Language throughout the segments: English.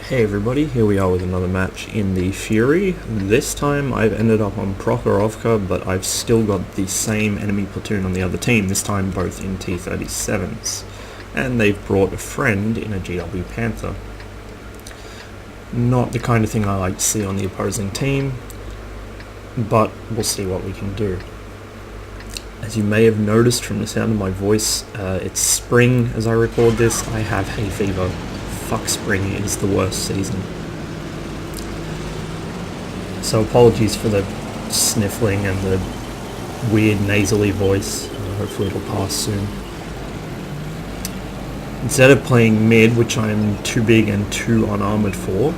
Hey everybody, here we are with another match in the Fury. This time I've ended up on Prokhorovka, but I've still got the same enemy platoon on the other team, this time both in T-37s. And they've brought a friend in a GW Panther. Not the kind of thing I like to see on the opposing team, but we'll see what we can do. As you may have noticed from the sound of my voice, it's spring as I record this. I have hay fever. Fuck spring, it is the worst season. So apologies for the sniffling and the weird nasally voice. Hopefully it'll pass soon. Instead of playing mid, which I'm too big and too unarmored for,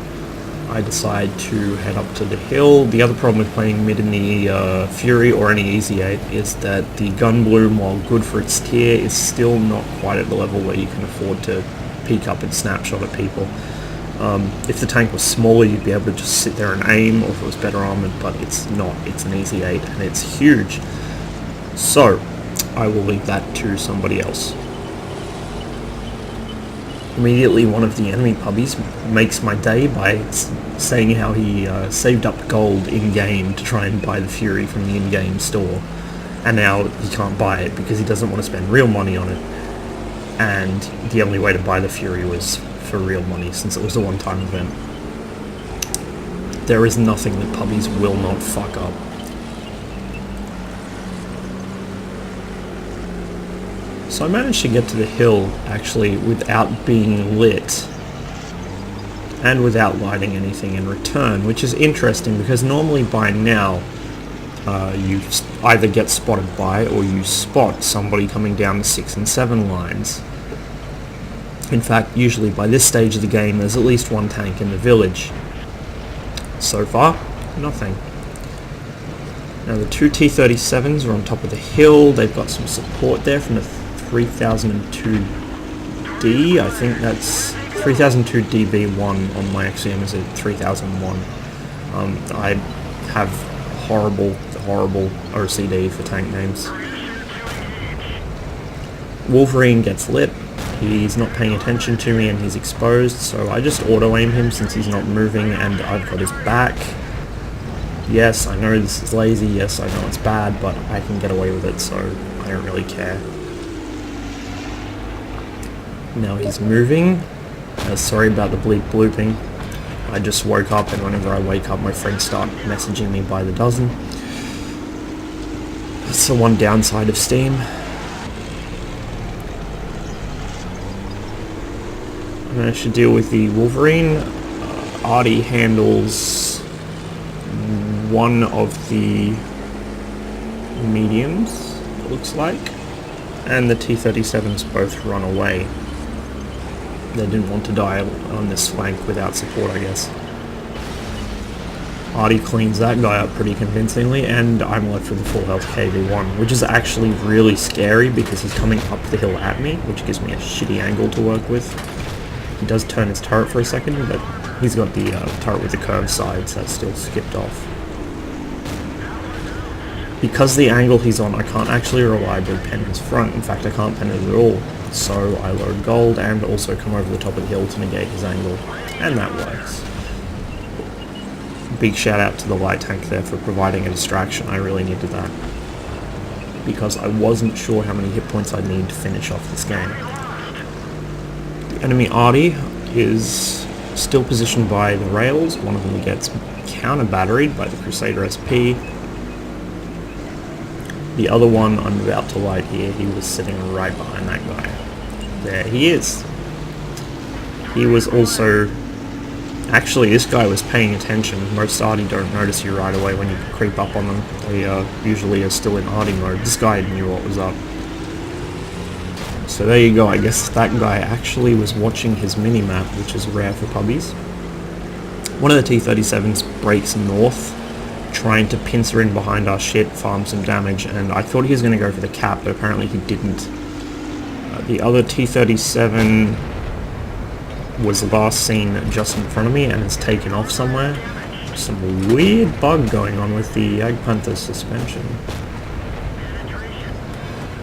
I decide to head up to the hill. The other problem with playing mid in the Fury or any Easy 8 is that the gun bloom, while good for its tier, is still not quite at the level where you can afford to peek up and snapshot at people. If the tank was smaller, you'd be able to just sit there and aim, or if it was better armored, but it's not. It's an Easy 8 and it's huge. So I will leave that to somebody else. Immediately one of the enemy pubbies makes my day by saying how he saved up gold in-game to try and buy the Fury from the in-game store, and now he can't buy it because he doesn't want to spend real money on it, and the only way to buy the Fury was for real money since it was a one-time event. There is nothing that pubbies will not fuck up. So I managed to get to the hill, actually, without being lit, and without lighting anything in return, which is interesting because normally by now, you either get spotted by or you spot somebody coming down the 6 and 7 lines. In fact, usually by this stage of the game, there's at least one tank in the village. So far, nothing. Now the two T-37s are on top of the hill. They've got some support there from the 3002D. I think that's 3002 DB1 on my Axiom is a 3001. I have horrible OCD for tank names. Wolverine gets lit. He's not paying attention to me and he's exposed, so I just auto-aim him since he's not moving and I've got his back. Yes, I know this is lazy, yes, I know it's bad, but I can get away with it, so I don't really care. Now he's moving. Sorry about the bleep blooping. I just woke up, and whenever I wake up my friends start messaging me by the dozen. That's the one downside of Steam. I managed to deal with the Wolverine. Artie handles one of the mediums, it looks like, and the T-37s both run away. They didn't want to die on this flank without support, I guess. Artie cleans that guy up pretty convincingly, and I'm left with a full health KV-1, which is actually really scary because he's coming up the hill at me, which gives me a shitty angle to work with. He does turn his turret for a second, but he's got the turret with the curved sides that's still skipped off. Because the angle he's on, I can't actually reliably pen his front. In fact, I can't pen it at all. So I load gold and also come over the top of the hill to negate his angle, and that works. Big shout out to the light tank there for providing a distraction. I really needed that, because I wasn't sure how many hit points I'd need to finish off this game. The enemy Artie is still positioned by the rails. One of them gets counter-batteried by the Crusader SP. The other one I'm about to light here, he was sitting right behind that guy. There he is. He was also... Actually, this guy was paying attention. Most Artie don't notice you right away when you creep up on them. They usually are still in Artie mode. This guy knew what was up. So there you go. I guess that guy actually was watching his mini-map, which is rare for pubbies. One of the T-37s breaks north, trying to pincer in behind our shit, farm some damage, and I thought he was going to go for the cap, but apparently he didn't. The other T-37 was last seen just in front of me and has taken off somewhere. Some weird bug going on with the Jagdpanther suspension.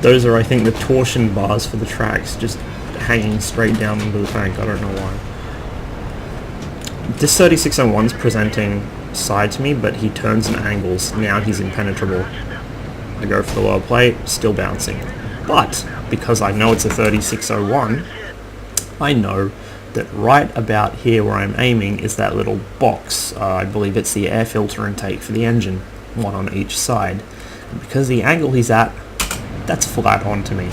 Those are, I think, the torsion bars for the tracks, just hanging straight down into the tank. I don't know why. This 3601's presenting side to me, but he turns and angles. Now he's impenetrable. I go for the lower plate, still bouncing. But because I know it's a 3601, I know that right about here where I'm aiming is that little box. I believe it's the air filter intake for the engine, one on each side. And because the angle he's at, that's flat on to me.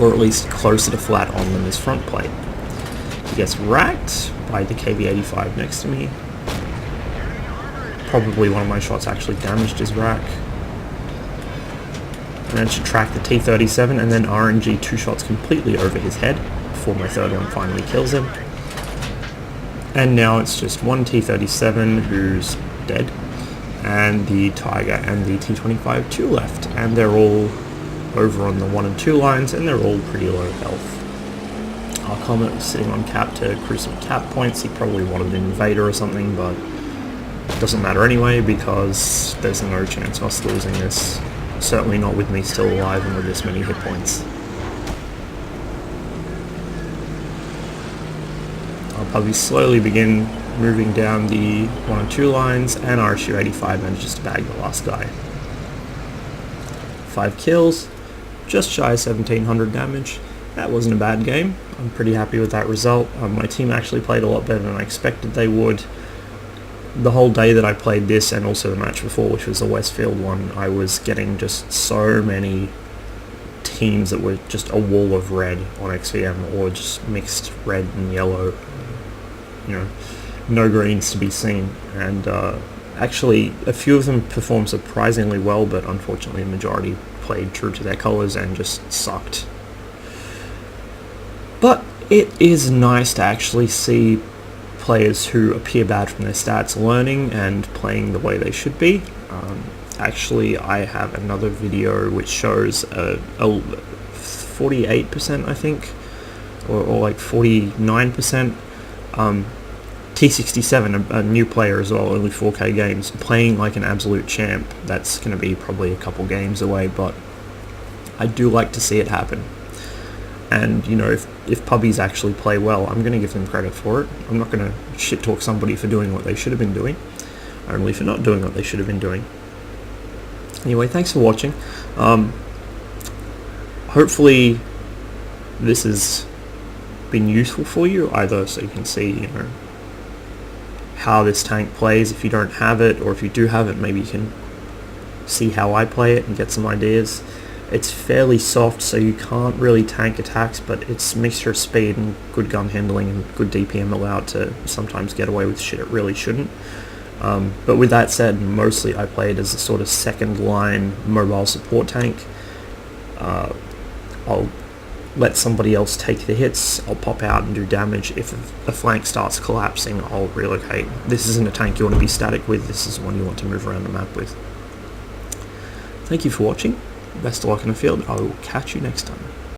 Or at least closer to flat on than his front plate. He gets racked by the KV-85 next to me. Probably one of my shots actually damaged his rack. Managed to track the T-37 and then RNG 2 shots completely over his head before my third one finally kills him. And now it's just one T-37 who's dead, and the Tiger and the T-25 2 left, and they're all over on the 1 and 2 lines, and they're all pretty low health. Our Comet was sitting on cap to accrue some cap points. He probably wanted an invader or something, but it doesn't matter anyway because there's no chance of us losing this. Certainly not with me still alive and with this many hit points. I'll probably slowly begin moving down the 1 and 2 lines, and RSU-85 manages to bag the last guy. 5 kills, just shy of 1700 damage. That wasn't a bad game. I'm pretty happy with that result. My team actually played a lot better than I expected they would. The whole day that I played this, and also the match before, which was the Westfield one, I was getting just so many teams that were just a wall of red on XVM, or just mixed red and yellow. You know, no greens to be seen. And actually, a few of them performed surprisingly well, but unfortunately the majority played true to their colours and just sucked. But it is nice to actually see players who appear bad from their stats learning and playing the way they should be. Actually, I have another video which shows a 48%, I think, or like 49%. T67, a new player as well, only 4K games, playing like an absolute champ. That's going to be probably a couple games away, but I do like to see it happen. And, you know, if pubbies actually play well, I'm going to give them credit for it. I'm not going to shit talk somebody for doing what they should have been doing, only for not doing what they should have been doing. Anyway, thanks for watching. Hopefully this has been useful for you, either so you can see, you know, how this tank plays if you don't have it, or if you do have it, maybe you can see how I play it and get some ideas. It's fairly soft, so you can't really tank attacks, but it's a mixture of speed and good gun handling and good DPM allowed to sometimes get away with shit it really shouldn't. But with that said, mostly I play it as a sort of second line mobile support tank. I'll let somebody else take the hits, I'll pop out and do damage. If a flank starts collapsing, I'll relocate. This isn't a tank you want to be static with, this is one you want to move around the map with. Thank you for watching. Best of luck in the field. I will catch you next time.